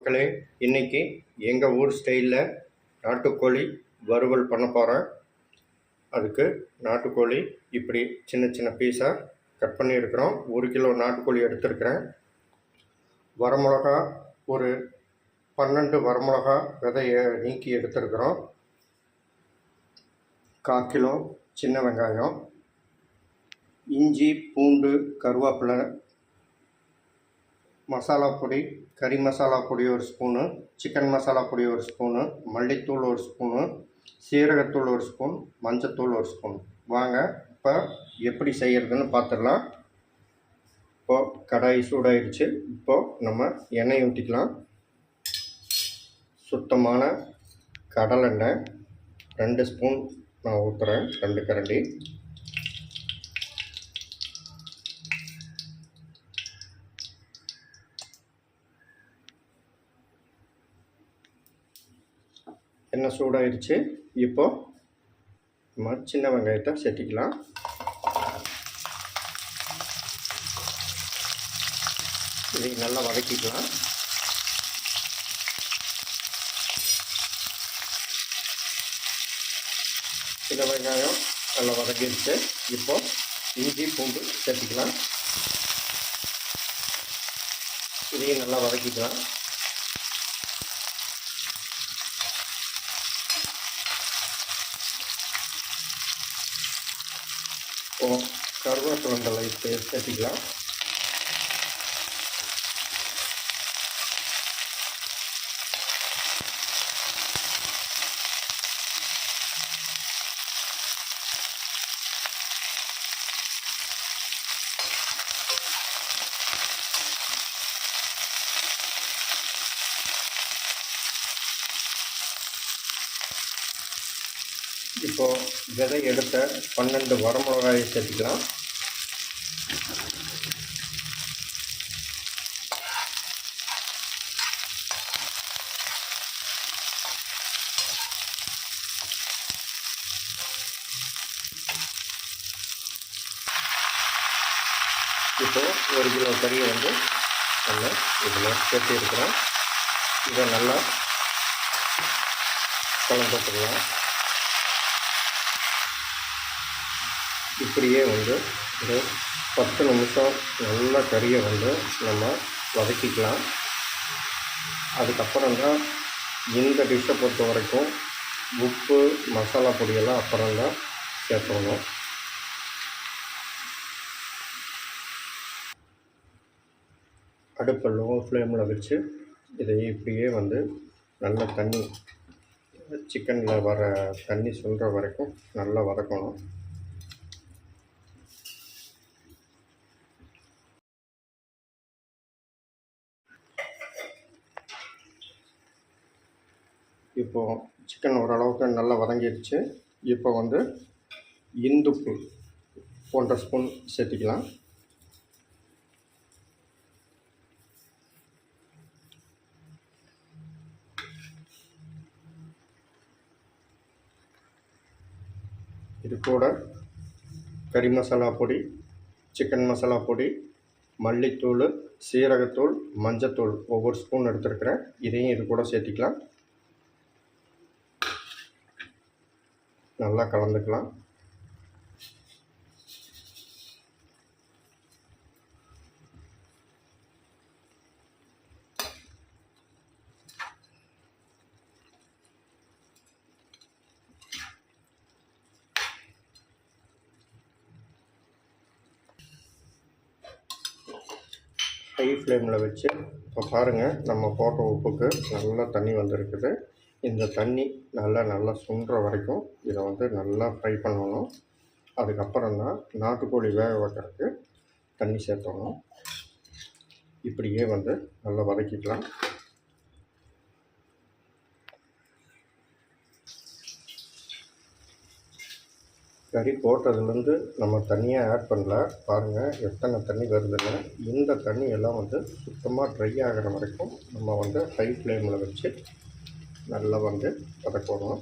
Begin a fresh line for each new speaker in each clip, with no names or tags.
மக்களே, இன்னைக்கு எங்கள் ஊர் ஸ்டைலில் நாட்டுக்கோழி வறுவல் பண்ண போகிறேன். அதுக்கு நாட்டுக்கோழி இப்படி சின்ன சின்ன பீஸாக கட் பண்ணியிருக்கிறோம். 1 கிலோ நாட்டுக்கோழி எடுத்துருக்கிறேன். வரமிளகா ஒரு 12 வரமிளகா விதையை நீக்கி எடுத்துருக்கிறோம். 1/4 கிலோ சின்ன வெங்காயம், இஞ்சி பூண்டு கருவேப்பிலை, மசாலா பொடி, கறி மசாலா பொடி 1 ஸ்பூனு, சிக்கன் மசாலா பொடி 1 ஸ்பூனு, மல்லித்தூள் 1 ஸ்பூனு, சீரகத்தூள் 1 ஸ்பூன், மஞ்சத்தூள் 1 ஸ்பூன். வாங்க இப்போ எப்படி செய்கிறதுன்னு பார்த்துடலாம். இப்போது கடாய் சூடாயிடுச்சு. இப்போது நம்ம எண்ணெய் ஊற்றிக்கலாம். சுத்தமான கடலெண்ணெய் 2 ஸ்பூன் நான் ஊற்றுறேன், 2 கரண்டி. எண்ணெய் சூடாயிடுச்சு. இப்போது நம்ம சின்ன வெங்காயத்தை சேர்த்திக்கலாம். இதை நல்லா வதக்கிக்கலாம். சின்ன வெங்காயம் நல்லா வதக்கிடுச்சு. இப்போது இஞ்சி பூண்டு சேர்த்திக்கலாம். இதையும் நல்லா வதக்கிக்கலாம். கருவேப்பிலை சேர்த்திக்கலாம். இப்போது விதை எடுத்த 12 வரமிளகாயை சேர்த்துக்கலாம். இப்போது 1 கிலோ கறியை வந்து நம்ம இதில் சேர்த்திருக்கிறோம். இதை நல்லா கலந்துக்கலாம். இப்படியே வந்து ஒரு 10 நிமிஷம் நல்லா கறியை வந்து நம்ம வதக்கிக்கலாம். அதுக்கப்புறம் தான் இந்த டிஷ்ஷை பொறுத்த வரைக்கும் உப்பு மசாலா பொடியெல்லாம் அப்புறம் தான் சேர்த்துக்கணும். அடுப்பை லோ ஃப்ளேமில் வச்சு இதை இப்படியே வந்து நல்ல தண்ணி சிக்கனில் வர தண்ணி சொல்கிற வரைக்கும் நல்லா வதக்கணும். இப்போது சிக்கன் ஓரளவுக்கு நல்லா வதங்கிடுச்சு. இப்போ வந்து இந்துப்பு 1.5 ஸ்பூன் சேர்த்திக்கலாம். இது கூட கறி மசாலா பொடி, சிக்கன் மசாலா பொடி, மல்லித்தூள், சீரகத்தூள், மஞ்சத்தூள் ஒவ்வொரு ஸ்பூன் எடுத்துருக்கிறேன். இதையும் இது கூட சேர்த்திக்கலாம். நல்லா கலந்துக்கலாம். ஹை ஃப்ளேமில் வச்சு இப்போ பாருங்கள், நம்ம போட்ட உப்புக்கு நல்லா தண்ணி வந்திருக்குது. இந்த தண்ணி நல்லா சுண்டுற வரைக்கும் இதை வந்து நல்லா ஃப்ரை பண்ணணும். அதுக்கப்புறம் தான் நாட்டுக்கோழி வேக வைக்கிறதுக்கு தண்ணி சேர்த்தணும். இப்படியே வந்து நல்லா வதக்கிக்கலாம். கறி போட்டதுலேருந்து நம்ம தண்ணியாக ஆட் பண்ணல. பாருங்கள் எத்தனை தண்ணி வருதுன்னு. இந்த தண்ணி எல்லாம் வந்து சுத்தமாக ட்ரை ஆகிற வரைக்கும் நம்ம வந்து ஹை ஃப்ளேமில் வச்சு நல்லா வந்து வதக்கணும்.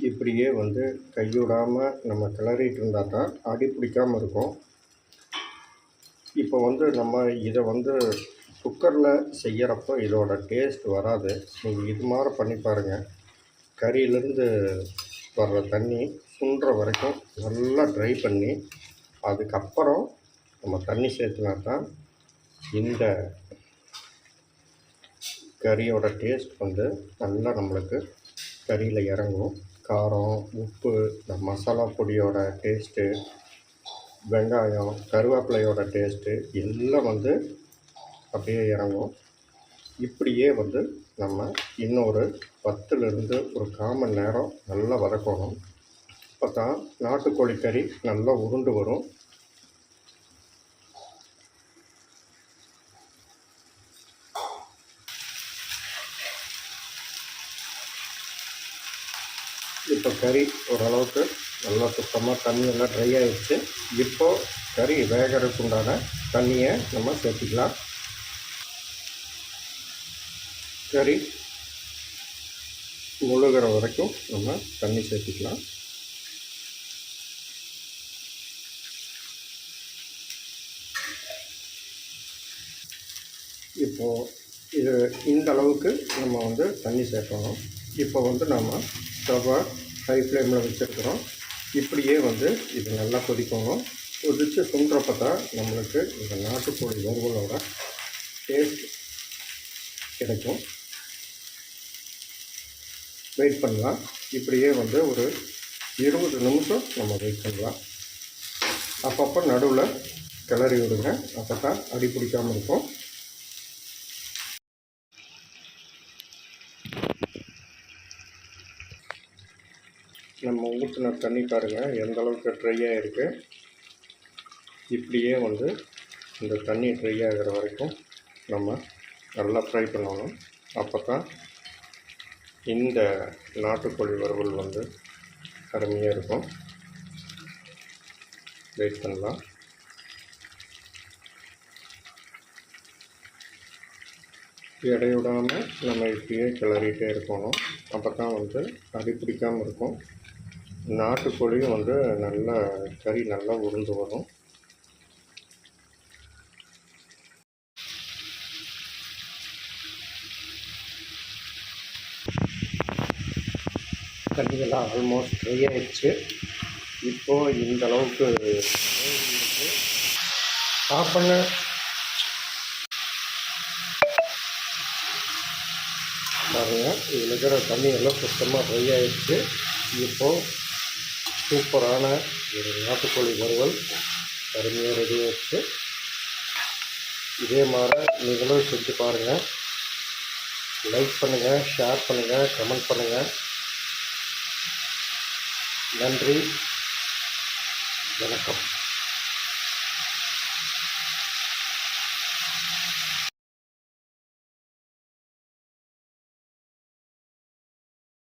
இப்படி இப்படியே வந்து கைவிடாமல் நம்ம கிளறிட்டு இருந்தால் தான் அடி பிடிக்காமல் இருக்கும். இப்போ வந்து நம்ம இதை வந்து குக்கரில் செய்கிறப்போ இதோட டேஸ்ட் வராது. நீங்கள் இது மாதிரி பண்ணி பாருங்கள். கறியிலேருந்து வர்ற தண்ணி சுண்டுற வரைக்கும் நல்லா ட்ரை பண்ணி அதுக்கப்புறம் நம்ம தண்ணி சேர்த்துனா தான் இந்த கறியோட டேஸ்ட் வந்து நல்லா நம்மளுக்கு கறியில் இறங்கும். காரம், உப்பு, இந்த மசாலா பொடியோட டேஸ்ட்டு, வெங்காயம், கருவேப்பிலையோட டேஸ்ட்டு எல்லாம் வந்து அப்படியே இறங்கும். இப்படியே வந்து நம்ம இன்னொரு 10லேருந்து ஒரு 1/4 மணி நேரம் நல்லா வதக்கணும். அப்போ தான் நாட்டுக்கோழி கறி நல்லா உருண்டு வரும். இப்போ கறி ஓரளவுக்கு நல்லா சுத்தமாக தண்ணியெல்லாம் ட்ரை ஆகிடுச்சு. இப்போது கறி வேகிறதுக்கு உண்டான தண்ணியை நம்ம சேர்த்திக்கலாம். கறி முழுகிற வரைக்கும் நம்ம தண்ணி சேர்த்திக்கலாம். இப்போது இது இந்த அளவுக்கு நம்ம வந்து தண்ணி சேர்க்கணும். இப்போ வந்து நம்ம ஸ்டவ்வை ஹை ஃப்ளேமில் வச்சுருக்கிறோம். இப்படியே வந்து இது நல்லா கொதிக்கணும். கொதித்து சுண்டுறப்ப தான் நம்மளுக்கு இந்த நாட்டுக்கோழி வறுவலோட டேஸ்ட் கிடைக்கும். வெயிட் பண்ணலாம். இப்படியே வந்து ஒரு 20 நிமிஷம் நம்ம வெயிட் பண்ணலாம். அப்பப்போ நடுவில் கிளறி விடுங்க. அப்போ தான் அடி பிடிக்காமல் இருக்கும். நம்ம ஊற்றின தண்ணி பாருங்கள் எந்த அளவுக்கு ட்ரையாக இருக்குது. இப்படியே வந்து இந்த தண்ணி ட்ரை ஆகிற வரைக்கும் நம்ம நல்லா ஃப்ரை பண்ணணும். அப்போ தான் இந்த நாட்டுக்கோழி வறுவல் வந்து அருமையாக இருக்கும். வெயிட் பண்ணலாம். இடைவிடாமல் நம்ம இப்படியே கிளறிட்டே இருக்கணும். அப்போ தான் வந்து அடி பிடிக்காமல் இருக்கும். நாட்டுக்கோழியும் வந்து நல்லா கறி நல்லா உருண்டு வரும். கறியெல்லாம் ஆல்மோஸ்ட் ட்ரை ஆகிடுச்சு. இப்போது இந்த அளவுக்கு ஆஃப் பண்ண பாருங்கள். இதில் இருக்கிற தண்ணி எல்லாம் சுத்தமாக ட்ரை ஆகிடுச்சு. இப்போது சூப்பரான ஒரு நாட்டுக்கோழி வறுவல் அருமையாக ரெடி ஆகிடுச்சு. இதே மாதிரி நீங்களும் செஞ்சு பாருங்கள். லைக் பண்ணுங்கள், ஷேர் பண்ணுங்கள், கமெண்ட் பண்ணுங்கள். நன்றி, வணக்கம்.